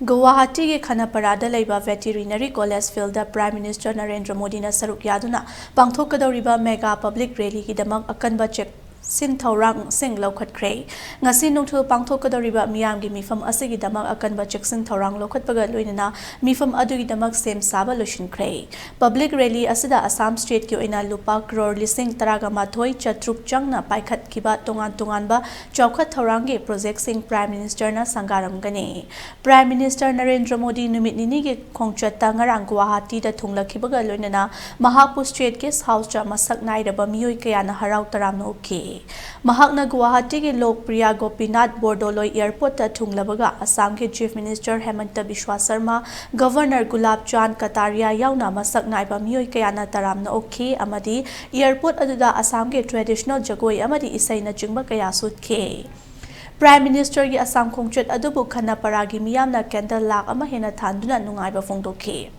Guwahati ke Khanaparada laiba Veterinary College Field da Prime Minister Narendra Modi na saruk yaduna pangthokadoriba mega public rally ki damak akanba check sin thorang sing lokhatkre ngasi nungthul pangthokadoriba miyam gi mifam asigi damak akanba check sin thorang lokhatpaga loinana mifam adugi damak sem saba loshinkre public rally asida Assam state ki oina lupa Crore lising taraga mathoi chatruk changna paikhat kiba tongan ba chawkhat thorang ge project sing Prime Minister na sangaramlagani Prime Minister Narendra Modi numit nini ge khongchatta ngarang Guwahati da thunglakibaga loinana Manipur state guest house cha masak nairaba miyoi kaya na haraw taramna ukhi Mahakna Guwahati ke Lokpriya Gopinath Bordoloi Airport ta thunglabaga Assam ke Chief Minister Hemanta Biswa Sharma Governor Gulab Chand Kataria yauna masak naiba miyoi kayana taramna okhi amadi airport aduda Assam ke traditional jagoi amadi isai na chingba kaya sutke Prime Minister ki Assam khongchet adubu Khanaparagi miyamna candle lak ama hena thanduna nungaiba phongdokhi